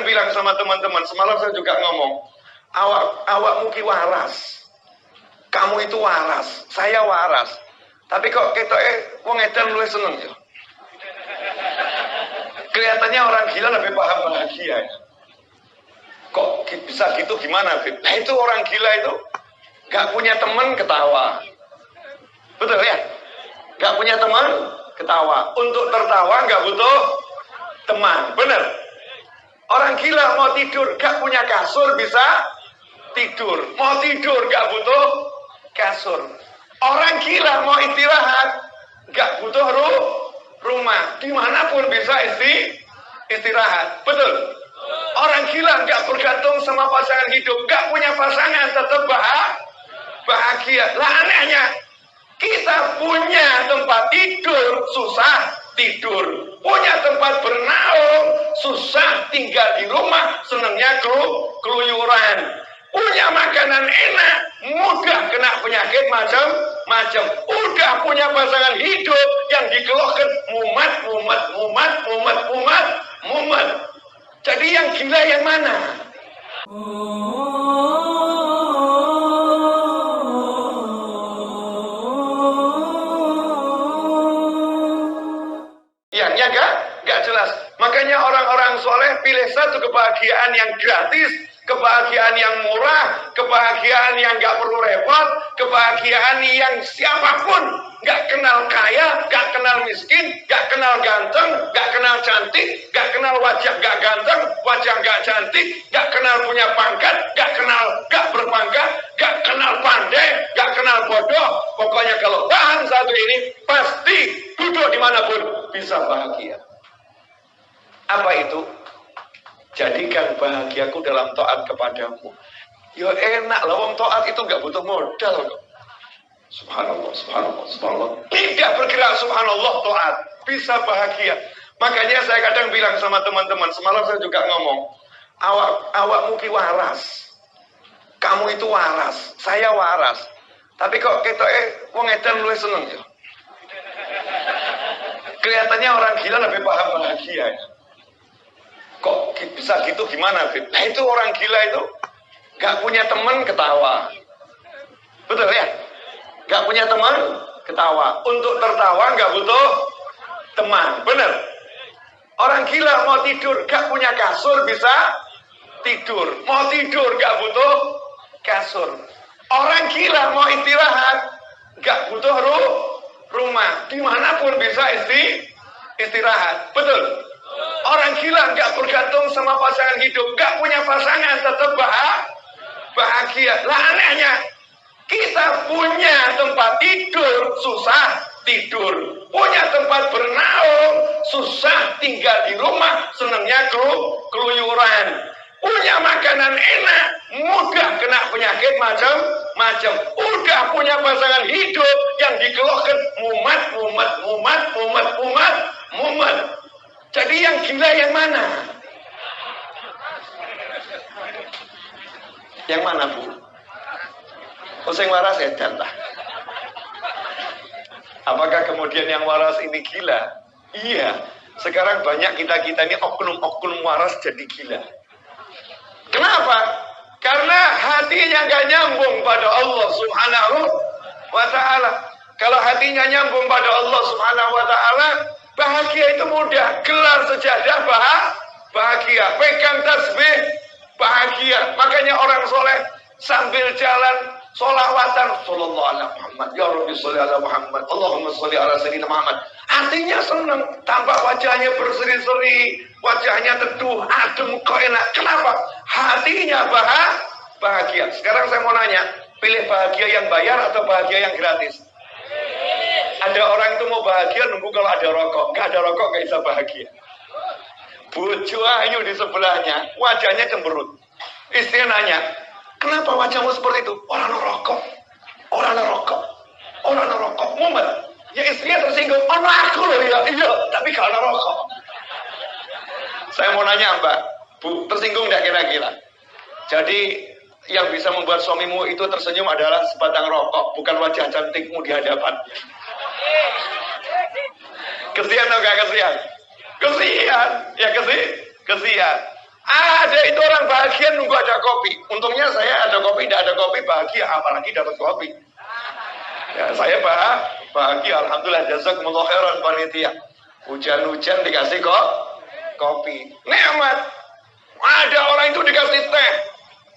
bilang sama teman-teman, semalam saya juga ngomong, awakmu ki waras. Kamu itu waras, saya waras. Tapi kok ketoke wong edan luwih seneng ya. Kelihatannya orang gila lebih paham bahagia ya. Kok bisa gitu gimana, Fit? Nah itu orang gila itu gak punya teman ketawa. Betul ya? Gak punya teman ketawa. Untuk tertawa gak butuh teman. Bener? Orang gila mau tidur gak punya kasur bisa tidur. Mau tidur gak butuh kasur. Orang gila mau istirahat gak butuh rumah. Dimanapun bisa istirahat. Betul? Orang gila nggak bergantung sama pasangan hidup, nggak punya pasangan tetap bahagia. Lah anehnya, kita punya tempat tidur susah tidur, punya tempat bernaung susah tinggal di rumah, senengnya keluyuran, punya makanan enak, mudah kena penyakit macam-macam. Udah punya pasangan hidup yang dikeluhkan mumet. Jadi yang gila yang mana? Ya gak jelas. Makanya orang-orang soleh pilih satu kebahagiaan yang gratis, kebahagiaan yang murah, kebahagiaan yang gak perlu repot, kebahagiaan yang siapapun gak kenal kaya, gak kenal miskin, gak kenal ganteng, gak kenal cantik, gak kenal wajah gak ganteng, wajah gak cantik, gak kenal punya pangkat, gak berpangkat, gak kenal pandai, gak kenal bodoh. Pokoknya kalau tahan satu ini, pasti duduk dimanapun bisa bahagia. Apa itu? Jadikan bahagiaku dalam taat kepadamu. Ya enak lah, wong taat itu gak butuh modal kok. Subhanallah. Tidak bergerak, subhanallah, taat. Bisa bahagia. Makanya saya kadang bilang sama teman-teman, semalam saya juga ngomong, awakmu ki waras. Kamu itu waras, saya waras. Tapi kok ketoke wong edan luwih seneng ya. Kelihatannya orang gila lebih paham bahagia ya. Kok bisa gitu gimana, Fit? Nah itu orang gila itu gak punya teman ketawa. Betul ya? Gak punya teman ketawa. Untuk tertawa gak butuh teman. Bener? Orang gila mau tidur gak punya kasur bisa tidur. Mau tidur gak butuh kasur. Orang gila mau istirahat gak butuh rumah. Dimanapun bisa istirahat. Betul? Orang gila nggak bergantung sama pasangan hidup, nggak punya pasangan tetap bahagia. Lah anehnya, kita punya tempat tidur susah tidur, punya tempat bernaung susah tinggal di rumah, senengnya keluyuran, punya makanan enak, mudah kena penyakit macam-macam. Udah punya pasangan hidup yang dikeluhkan mumet. Jadi yang gila yang mana? Yang mana, Bu? Sing waras edan lah. Apakah kemudian yang waras ini gila? Iya. Sekarang banyak kita-kita ini oknum-oknum waras jadi gila. Kenapa? Karena hatinya gak nyambung pada Allah Subhanahu wa ta'ala. Kalau hatinya nyambung pada Allah Subhanahu wa ta'ala, bahagia itu mudah. Gelar sejadah bahagia. Pegang tasbih bahagia. Makanya orang soleh sambil jalan sholawatan sallallahu alaihi Muhammad. Ya Rabbi sholli ala Muhammad. Allahumma sholli ala sayyidina Muhammad. Artinya senang. Tampak wajahnya berseri-seri. Wajahnya teduh, adem, kok enak. Kenapa? Hatinya bahagia. Sekarang saya mau nanya, pilih bahagia yang bayar atau bahagia yang gratis? Ada orang itu mau bahagia nunggu kalau ada rokok. Gak ada rokok gak bisa bahagia. Bojo ayu di sebelahnya, wajahnya cemberut. Istri nanya, kenapa wajahmu seperti itu? Orang rokok. Mumet. Ya istrinya tersinggung. Aku loh ya. Iya, tapi kalau ada rokok. Saya mau nanya Mbak, Bu, tersinggung gak kira-kira? Jadi yang bisa membuat suamimu itu tersenyum adalah sebatang rokok, bukan wajah cantikmu di hadapan. Kesian atau gak kesian? Kesian. Ya kesian. Ada itu orang bahagia nunggu ada kopi. Untungnya saya ada kopi, tidak ada kopi bahagia, apalagi dapat kopi. Ya, saya bahagia, alhamdulillah, jazakumullah khairan panitia. Hujan-hujan dikasih kok kopi. Nikmat. Ada orang itu dikasih teh,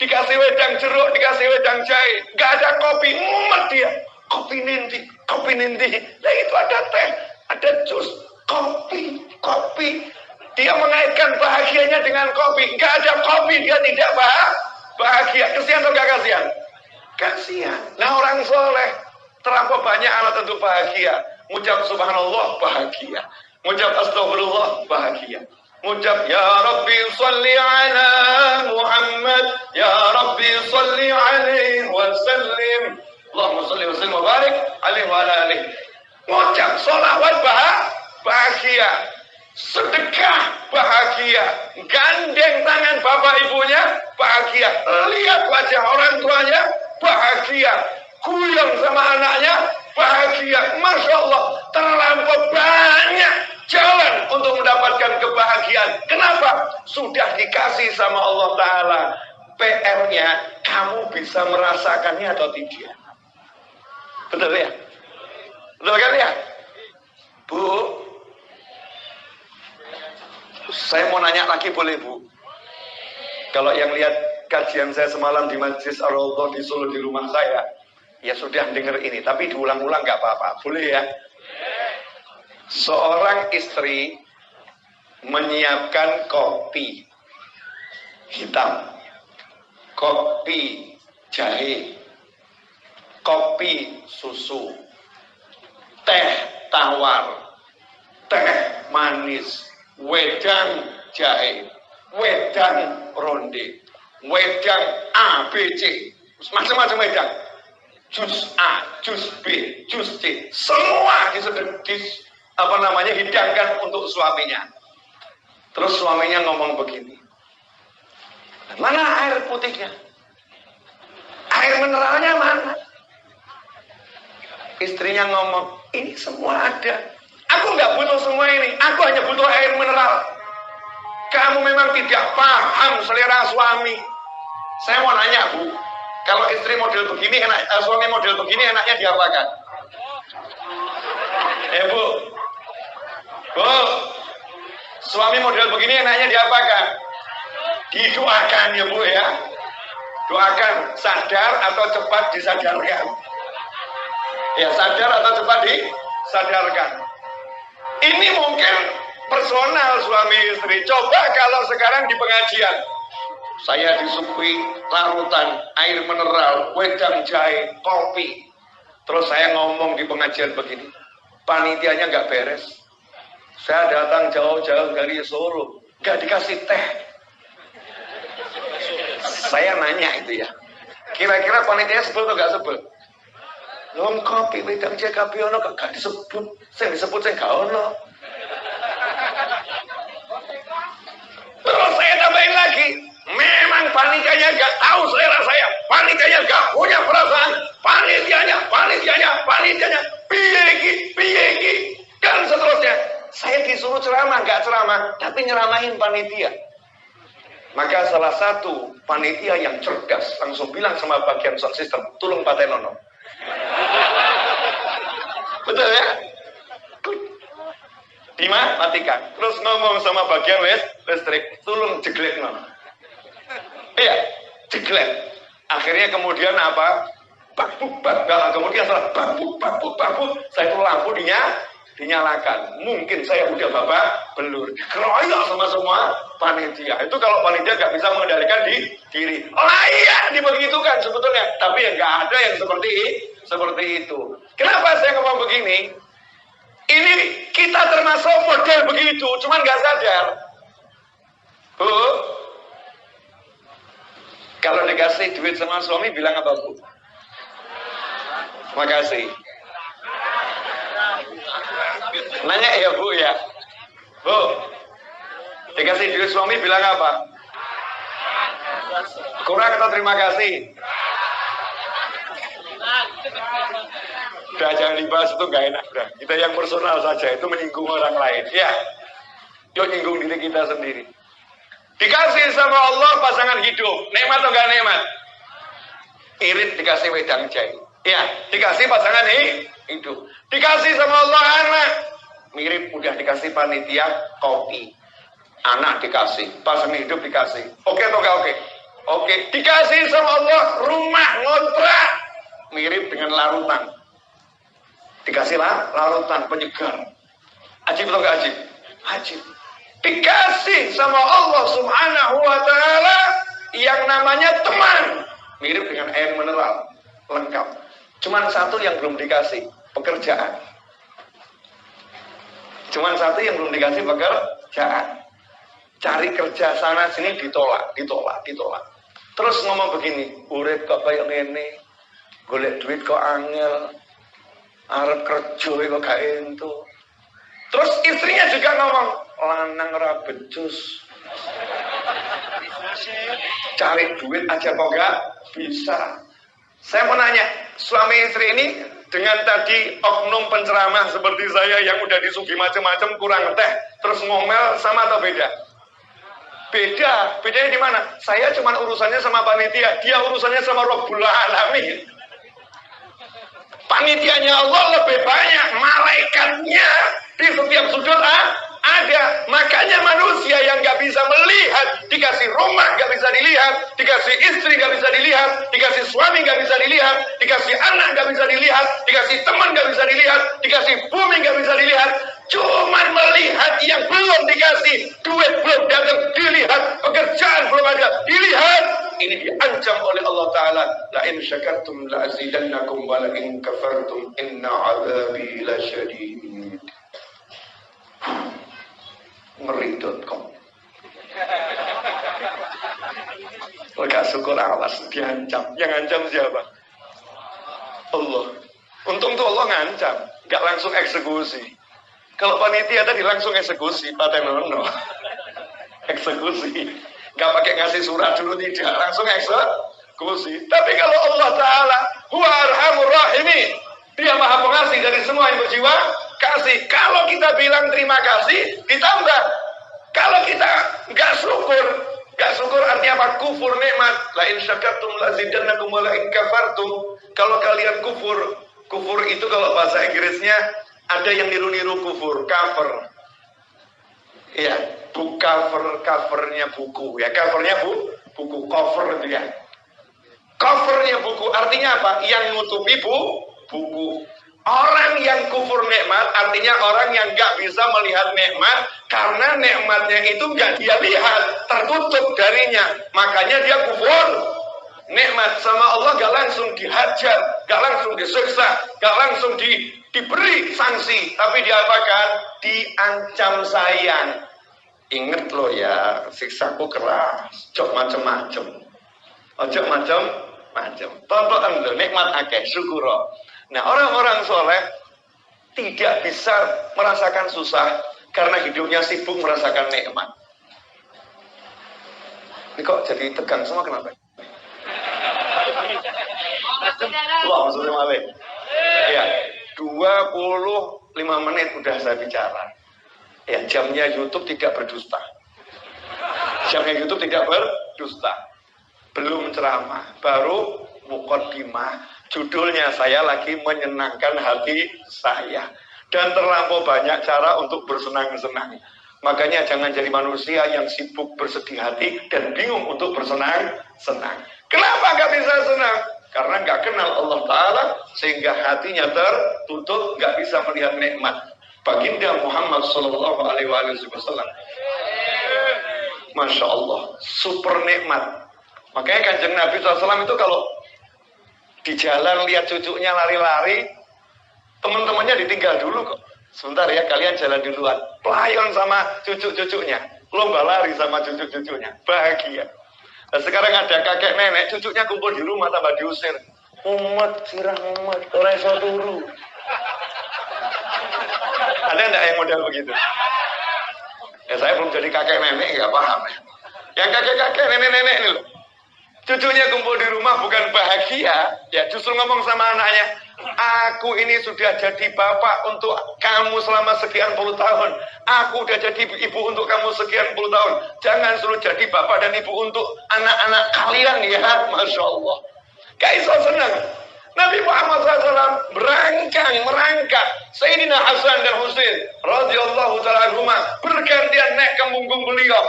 dikasih wedang jeruk, dikasih wedang jahe, nggak ada kopi, mumet dia. Kopi ninti. Nah itu ada teh, ada jus, kopi. Dia mengaitkan bahagianya dengan kopi. Nggak ada kopi, dia tidak bahagia. Kasihan atau nggak kasihan? Kasihan. Nah orang soleh terlampau banyak alat untuk bahagia. Ngucap subhanallah bahagia. Ngucap astagfirullah bahagia. Ngucap ya Rabbi salli ala Muhammad, ya Rabbi salli alaihi wa sallim. Allahumma salli wa sallim wa barik alaihi wa ala alihi. Ngucap sholawat bahagia. Sedekah bahagia, gandeng tangan bapak ibunya bahagia, lihat wajah orang tuanya bahagia, kuyang sama anaknya bahagia. Masya Allah, terlampau banyak jalan untuk mendapatkan kebahagiaan. Kenapa? Sudah dikasih sama Allah Ta'ala. PR-nya kamu bisa merasakannya atau tidak. Betul ya? Betul kan ya? Bu, saya mau nanya lagi boleh Bu? Kalau yang lihat kajian saya semalam di Majlis Ar-Raudhah di Solo di rumah saya, ya sudah dengar ini, tapi diulang-ulang nggak apa-apa, boleh ya? Seorang istri menyiapkan kopi hitam, kopi jahe, kopi susu, teh tawar, teh manis, wedang jahe, wedang ronde, wedang A, B, C, macam-macam wedang, jus A, jus B, jus C, semua hidangkan untuk suaminya. Terus suaminya ngomong begini, mana air putihnya? Air mineralnya mana? Istrinya ngomong, ini semua ada. Aku nggak butuh semua ini, aku hanya butuh air mineral. Kamu memang tidak paham selera suami. Saya mau nanya Bu, kalau istri model begini, suami model begini enaknya diapakan? Bu, suami model begini enaknya diapakan? Didoakan ya Bu ya. Doakan sadar atau cepat disadarkan. Ya sadar atau cepat disadarkan. Ini mungkin personal suami istri. Coba kalau sekarang di pengajian, saya disuguhi larutan air mineral, wedang jahe, kopi. Terus saya ngomong di pengajian begini, panitianya nggak beres. Saya datang jauh-jauh dari Solo, nggak dikasih teh. Saya nanya itu ya, kira-kira panitianya sebel atau nggak sebel? Long kopi wedang jahe kopi ono gak disebut, saya disebut saya gak ono. Terus saya tambahin lagi, memang panitianya gak tahu selera saya, panitianya gak punya perasaan, panitianya, piye, dan seterusnya. Saya disuruh ceramah, gak ceramah, tapi nyeramahin panitia. Maka salah satu panitia yang cerdas langsung bilang sama bagian sound system, tolong patenono. Betul ya? Matikan. Terus ngomong sama bagian listrik, tolong jeglek no. Iya, jeglek. Akhirnya kemudian apa? Kemudian setelah babu, saya itu lampu dinyalakan. Mungkin saya udah babak belur. Keroyok sama semua panitia. Itu kalau panitia nggak bisa mengendalikan diri. Layak dibegitukan sebetulnya. Tapi ya nggak ada yang seperti itu. Kenapa saya ngomong begini? Ini kita termasuk model begitu, cuman nggak sadar. Bu, kalau dikasih duit sama suami bilang apa Bu? Makasih. Nanya ya Bu ya. Bu, dikasih duit suami bilang apa? Kurang atau terima kasih? Udah jangan dibahas, itu nggak enak. Udah. Kita yang personal saja, itu menyinggung orang lain. Ya, yuk nyinggung diri kita sendiri. Dikasih sama Allah pasangan hidup, nikmat atau enggak nikmat? Irit dikasih wedang jai. Ya, dikasih pasangan hidup. Dikasih sama Allah anak. Mirip udah dikasih panitia kopi. Anak dikasih, pasangan hidup dikasih. Oke atau enggak oke? Oke, dikasih sama Allah rumah ngontrak. Mirip dengan larutan. Dikasihlah larutan penyegar. Ajib atau enggak ajib? Ajib. Dikasih sama Allah Subhanahu wa ta'ala yang namanya teman. Mirip dengan air mineral. Lengkap. Cuman satu yang belum dikasih. Pekerjaan. Cuman satu yang belum dikasih pekerjaan. Cari kerja sana sini ditolak. Terus ngomong begini. Urip kok kayak ngene. Golek duit kok angel. Arep kerja kok gak entuk. Terus istrinya juga ngomong, lanang ora becus. Cari duit aja kok gak bisa. Saya mau nanya, suami istri ini dengan tadi oknum penceramah seperti saya yang udah disugi macam-macam kurang teh, terus ngomel sama atau beda? Beda. Bedanya di mana? Saya cuma urusannya sama panitia, dia urusannya sama Rabbul Alamin. Panitianya Allah lebih banyak, malaikatnya di setiap sudut ada. Makanya manusia yang gak bisa melihat, dikasih rumah gak bisa dilihat, dikasih istri gak bisa dilihat, dikasih suami gak bisa dilihat, dikasih anak gak bisa dilihat, dikasih teman gak bisa dilihat, dikasih bumi gak bisa dilihat. Cuman melihat yang belum dikasih, duit belum datang dilihat, pekerjaan belum ada dilihat. Ini diancam oleh Allah Ta'ala. La in syakartum la azidannakum wa la in kafartum inna azabi lasyadid. Ngeri.com. Gak syukur awas diancam. Yang ancam siapa? Allah. Untung tuh Allah ngancam, gak langsung eksekusi. Kalau panitia tadi langsung eksekusi, patenono. Eksekusi. Gak pakai ngasih surat dulu, tidak, langsung eksekusi. Tapi kalau Allah Ta'ala huwa arhamur rahimin, dia maha pengasih dari semua yang berjiwa kasih. Kalau kita bilang terima kasih, ditambah. Kalau kita gak syukur artinya apa? Kufur nikmat. La in syakartum la zidannakum wa la in kafartum. Kalau kalian kufur itu kalau bahasa Inggrisnya ada yang niru-niru kufur, cover. Iya, covernya buku ya, covernya buku, cover itu ya. Covernya buku artinya apa? Yang nutupi buku. Orang yang kufur nikmat artinya orang yang gak bisa melihat nikmat karena nikmatnya itu gak dia lihat, tertutup darinya. Makanya dia kufur nikmat. Sama Allah gak langsung dihajar, gak langsung disiksa, gak langsung diberi sanksi, tapi diapakan? Diancam sayang. Ingat loh ya, siksaku keras, jok macem-macem. Ojo macem-macem. Tonton lo, nikmat akeh, syukur. Nah, orang-orang soleh tidak bisa merasakan susah karena hidupnya sibuk merasakan nikmat. Ini kok jadi tegang semua, kenapa? Wah, maksudnya malah. Ya, 25 menit udah saya bicara. Ya, jamnya YouTube tidak berdusta. Jamnya YouTube tidak berdusta. Belum ceramah, baru muqaddimah. Judulnya saya lagi menyenangkan hati saya. Dan terlampau banyak cara untuk bersenang-senang. Makanya jangan jadi manusia yang sibuk bersedih hati dan bingung untuk bersenang-senang. Kenapa gak bisa senang? Karena gak kenal Allah Ta'ala sehingga hatinya tertutup, gak bisa melihat nikmat. Baginda Muhammad Sallallahu Alaihi Wasallam, Masya Allah, super nikmat. Makanya Kanjeng Nabi SAW itu kalau di jalan lihat cucunya lari-lari, teman-temannya ditinggal dulu kok. Sebentar ya, kalian jalan duluan. Pelayan sama cucu-cucunya, lomba lari sama cucu-cucunya, bahagia. Nah, sekarang ada kakek nenek, cucunya kumpul di rumah tambah diusir. Umat sirah umat, orang iso turu. Ada enggak yang model begitu? Ya saya belum jadi kakek nenek, nggak paham. Yang kakek-kakek nenek-nenek ini loh, cucunya kumpul di rumah bukan bahagia, ya justru ngomong sama anaknya, Aku ini sudah jadi bapak untuk kamu selama sekian puluh tahun. Aku udah jadi ibu untuk kamu sekian puluh tahun. Jangan suruh jadi bapak dan ibu untuk anak-anak kalian ya. Masya Allah. Kaisar senang. Nabi Muhammad SAW merangkak Sayyidina Hasan dan Husain radhiyallahu ta'ala anhuma bergantian naik ke punggung beliau.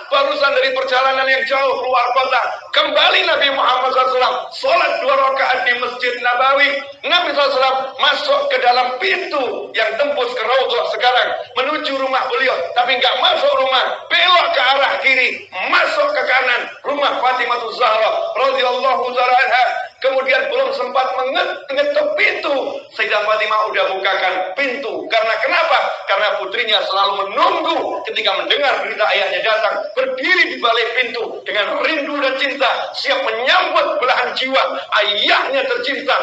Barusan dari perjalanan yang jauh keluar kota, kembali Nabi Muhammad SAW sholat 2 rakaat di Masjid Nabawi. Nabi SAW masuk ke dalam pintu yang tembus ke Raudhah sekarang menuju rumah beliau, tapi nggak masuk rumah, belok ke arah kiri, masuk ke kanan rumah Fatimah Zahra radhiyallahu ta'ala anha. Kemudian belum sempat mengetuk pintu, Sayyidah Fatimah udah bukakan pintu. Karena kenapa? Karena putrinya selalu menunggu ketika mendengar berita ayahnya datang, berdiri di balik pintu dengan rindu dan cinta, siap menyambut belahan jiwa ayahnya tercinta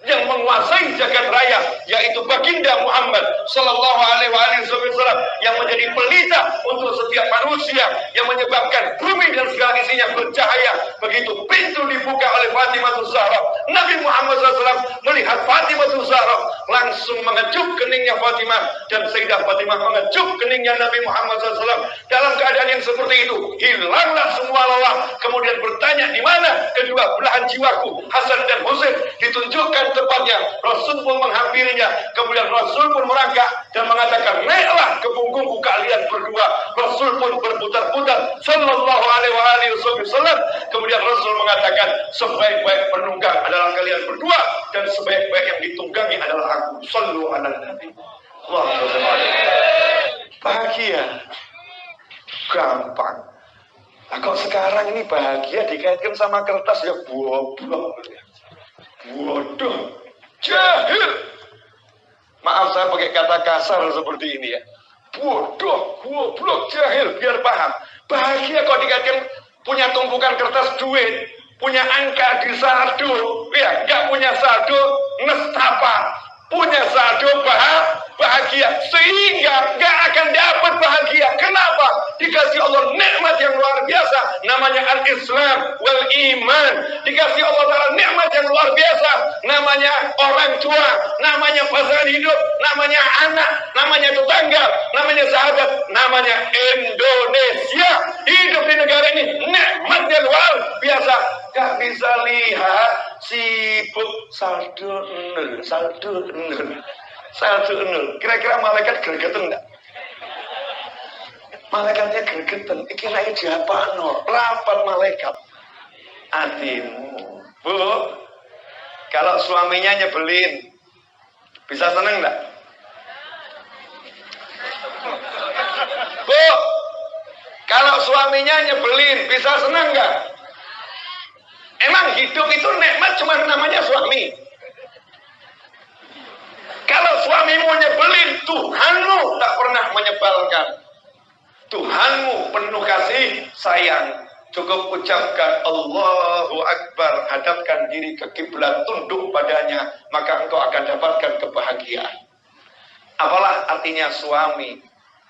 yang menguasai jagat raya, yaitu baginda Muhammad Sallallahu Alaihi Wasallam, yang menjadi pelita untuk setiap manusia, yang menyebabkan bumi dan segala isinya bercahaya. Begitu pintu dibuka oleh Fatimah Zahra, Nabi Muhammad SAW melihat Fatimah Zahra langsung mengecup keningnya Fatimah, dan Sayyidah Fatimah mengecup keningnya Nabi Muhammad SAW. Dalam keadaan yang seperti itu, hilanglah semua lelah. Kemudian bertanya, di mana kedua belahan jiwaku Hasan dan Husain? Ditunjukkan tempatnya. Rasul pun menghampirinya. Kemudian Rasul pun merangkak dan mengatakan, naiklah ke punggungku kalian berdua. Rasul pun berputar-putar Sallallahu Alaihi Wasallam. Kemudian Rasul mengatakan, sebaik-baik penunggang adalah kalian berdua, dan sebaik-baik yang ditunggangi adalah aku. Sallu ala Nabi. Bahagia gampang. Nah, kok sekarang ini bahagia dikaitkan sama kertas, ya goblok. Bodoh, jahil. Maaf saya pakai kata kasar seperti ini ya. Bodoh, goblok, jahil, biar paham. Bahagia kok dikaitkan punya tumpukan kertas duit, punya angka di saldo, ya, nggak punya saldo, nestapa. Punya saldo bahagia, sehingga nggak akan dapat bahagia. Kenapa? Dikasih Allah nikmat yang luar biasa, namanya al-Islam wal iman. Dikasih Allah Ta'ala nikmat yang luar biasa, namanya orang tua, namanya pasangan hidup, namanya anak, namanya tetangga, namanya sahabat, namanya Indonesia. Hidup di negara ini nikmatnya luar biasa. Gak bisa lihat, sibuk, saldo nol. Kira-kira malaikat gregetan enggak? Malaikatnya gregetan. Iki naik diapa no? Rapat malaikat. Hatimu, Bu, kalau suaminya nyebelin, bisa seneng enggak? Bu, kalau suaminya nyebelin, bisa seneng enggak? Emang hidup itu nikmat cuma namanya suami. Kalau suamimu nyebelin, Tuhanmu tak pernah menyebalkan. Tuhanmu penuh kasih sayang. Cukup ucapkan Allahu Akbar, hadapkan diri ke kiblat, tunduk padanya, maka engkau akan dapatkan kebahagiaan. Apalah artinya suami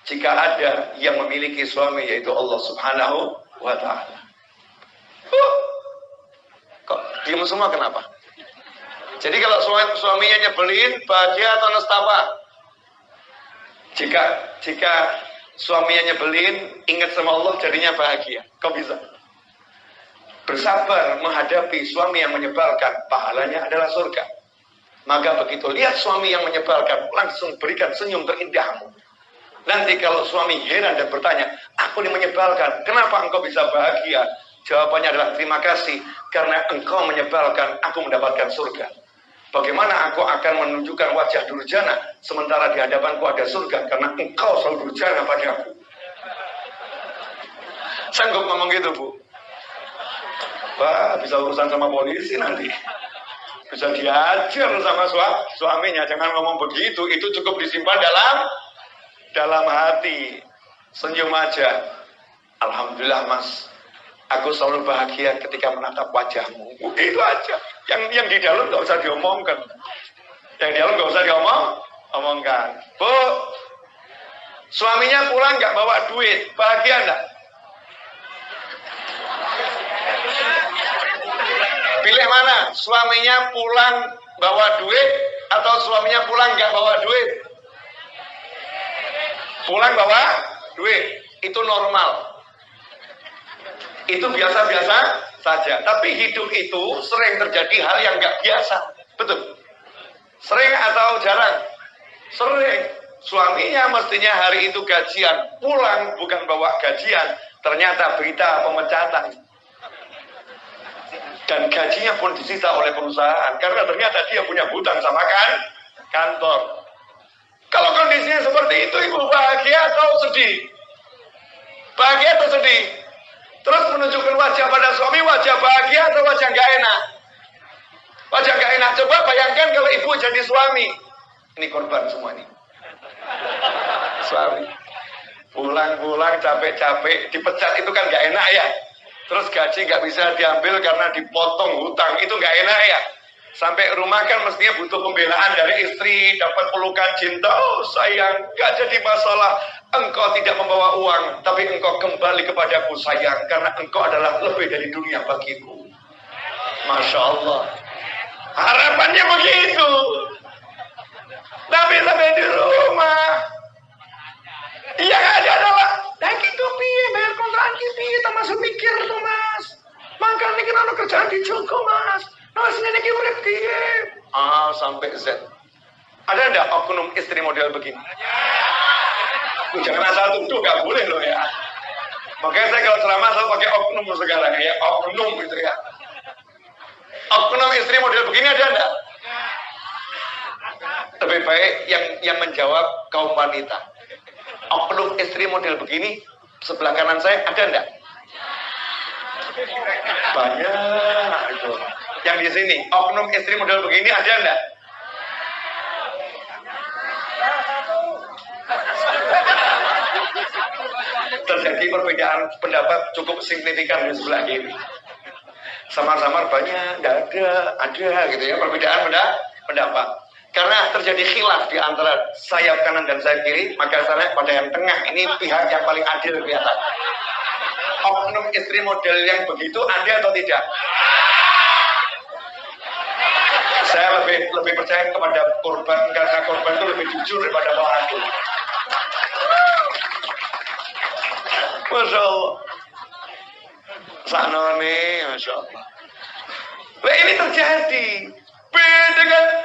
jika ada yang memiliki suami, yaitu Allah Subhanahu wa Ta'ala. Kok diam semua, kenapa? Jadi kalau suaminya nyebelin, bahagia atau nestapa? Jika suaminya nyebelin, ingat sama Allah, jadinya bahagia. Kok bisa? Bersabar menghadapi suami yang menyebalkan, pahalanya adalah surga. Maka begitu lihat suami yang menyebalkan, langsung berikan senyum terindahmu. Nanti kalau suami heran dan bertanya, aku ini menyebalkan, kenapa engkau bisa bahagia? Jawabannya adalah terima kasih, karena engkau menyebalkan, aku mendapatkan surga. Bagaimana aku akan menunjukkan wajah durjana, sementara di hadapanku ada surga, karena engkau selalu durjana padaku. Sanggup ngomong gitu, Bu? Wah, bisa urusan sama polisi nanti. Bisa diajar sama suaminya, jangan ngomong begitu, itu cukup disimpan dalam hati. Senyum aja. Alhamdulillah, Mas. Aku selalu bahagia ketika menatap wajahmu. Itu aja. Yang di dalam nggak usah diomongkan. Yang di dalam nggak usah diomongkan. Bu, suaminya pulang nggak bawa duit, bahagia nggak? Pilih mana? Suaminya pulang bawa duit atau suaminya pulang nggak bawa duit? Pulang bawa duit, itu normal. Itu biasa-biasa saja. Tapi hidup itu sering terjadi hal yang nggak biasa. Betul? Sering atau jarang? Sering. Suaminya mestinya hari itu gajian, pulang bukan bawa gajian, ternyata berita pemecatan. Dan gajinya pun disita oleh perusahaan karena ternyata dia punya hutang sama kantor. Kalau kondisinya seperti itu, ibu bahagia atau sedih? Bahagia atau sedih? Terus menunjukkan wajah pada suami, wajah bahagia atau wajah gak enak? Wajah gak enak. Coba bayangkan kalau ibu jadi suami. Ini korban semua nih. Suami pulang-pulang capek-capek, dipecat itu kan gak enak ya. Terus gaji gak bisa diambil karena dipotong hutang, itu gak enak ya. Sampai rumah kan mestinya butuh pembelaan dari istri, dapat pelukan cinta. Oh sayang, gak jadi masalah. Engkau tidak membawa uang, tapi engkau kembali kepadaku sayang, karena engkau adalah lebih dari dunia bagiku. Masya Allah. Harapannya begitu. Tapi sampai di rumah, yang ada adalah, nah gitu piye, bayar kontrakan piye, termasuk mikir tuh mas. Makanya kita kerjaan di Joko mas. Nah sini lagi urip piye. A sampai Z. Ada enggak oknum istri model begini? Jangan asal tuduh, gak boleh loh ya. Makanya saya kalau ceramah selalu pakai oknum sekarang ya, oknum gitu ya. Oknum istri model begini ada enggak? Lebih baik yang menjawab kaum wanita. Oknum istri model begini sebelah kanan saya ada enggak? Banyak itu. Yang di sini oknum istri model begini ada enggak? Terjadi perbedaan pendapat cukup signifikan di sebelah kiri. Samar-samar banyak, enggak ada gitu ya, perbedaan pendapat. Karena terjadi khilaf di antara sayap kanan dan sayap kiri, maka saya pada yang tengah ini pihak yang paling adil kelihatan. Oknum istri model yang begitu ada atau tidak? Saya lebih percaya kepada korban karena korban itu lebih jujur daripada pelaku. Masya Allah. Sanone, Masya Allah. Nah, ini terjadi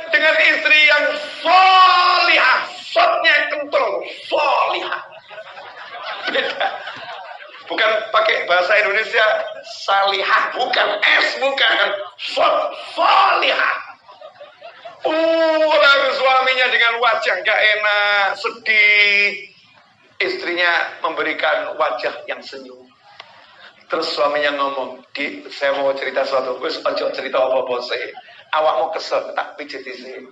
dengan istri yang solihah, sotnya kental, solihah. Beda. Bukan pakai bahasa Indonesia salihah, bukan S, bukan sot, solihah. Lalu suaminya dengan wajah gak enak, sedih. Istrinya memberikan wajah yang senyum. Terus suaminya ngomong, "Di, saya mau cerita suatu. Wis ojo cerita apa-apa sih. Awak mau kesel, tak pijit sih."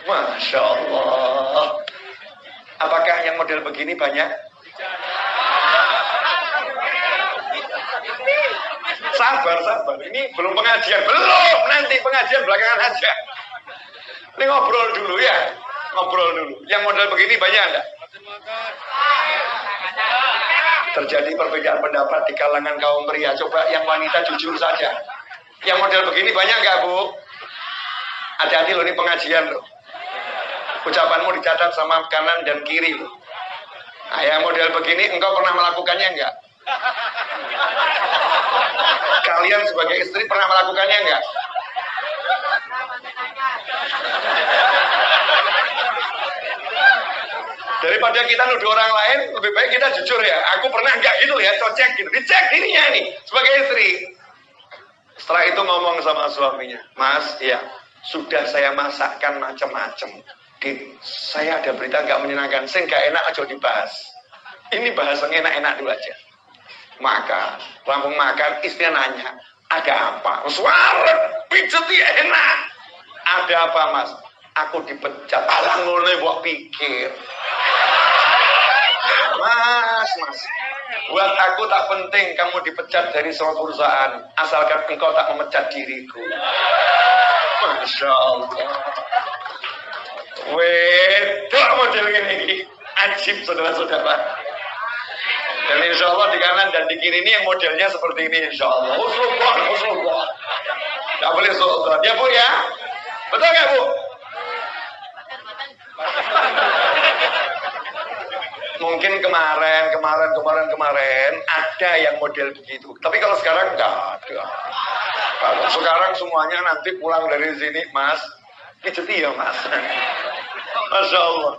Masya Allah. Apakah yang model begini banyak? Sabar. Ini belum pengajian. Belum, nanti pengajian belakangan aja. Ini ngobrol dulu ya. Ngobrol dulu. Yang model begini banyak enggak? Terjadi perbedaan pendapat di kalangan kaum pria. Coba yang wanita jujur saja. Yang model begini banyak nggak, Bu? Hati-hati loh, ini pengajian loh. Ucapanmu dicatat sama kanan dan kiri loh. Nah, yang model begini engkau pernah melakukannya nggak? Kalian sebagai istri pernah melakukannya nggak? Daripada kita nuduh orang lain, lebih baik kita jujur ya. Aku pernah nggak gitu ya, cocek gitu. Dicek dirinya nih sebagai istri. Setelah itu ngomong sama suaminya, "Mas, ya sudah saya masakkan macam-macam. Saya ada berita nggak menyenangkan, saya nggak enak aja dibahas. Ini bahas yang enak-enak dulu aja." Maka langsung makan, istrinya nanya, "Ada apa?" Suara pijeti enak. "Ada apa, Mas?" "Aku dipecat." "Alah ngono mbok pikir. Mas, buat aku tak penting kamu dipecat dari semua perusahaan, asalkan engkau tak memecat diriku." Masya Allah. Wedok model ini ajib, saudara-saudara. Dan insya Allah di kanan dan di kiri ini yang modelnya seperti ini, insya Allah. Husnul. Gak boleh sultan. Ya Bu ya. Betul nggak Bu? Mungkin kemarin ada yang model begitu. Tapi kalau sekarang nggak ada. Kalau sekarang semuanya nanti pulang dari sini, Mas, pijeti ya Mas. Masya Allah.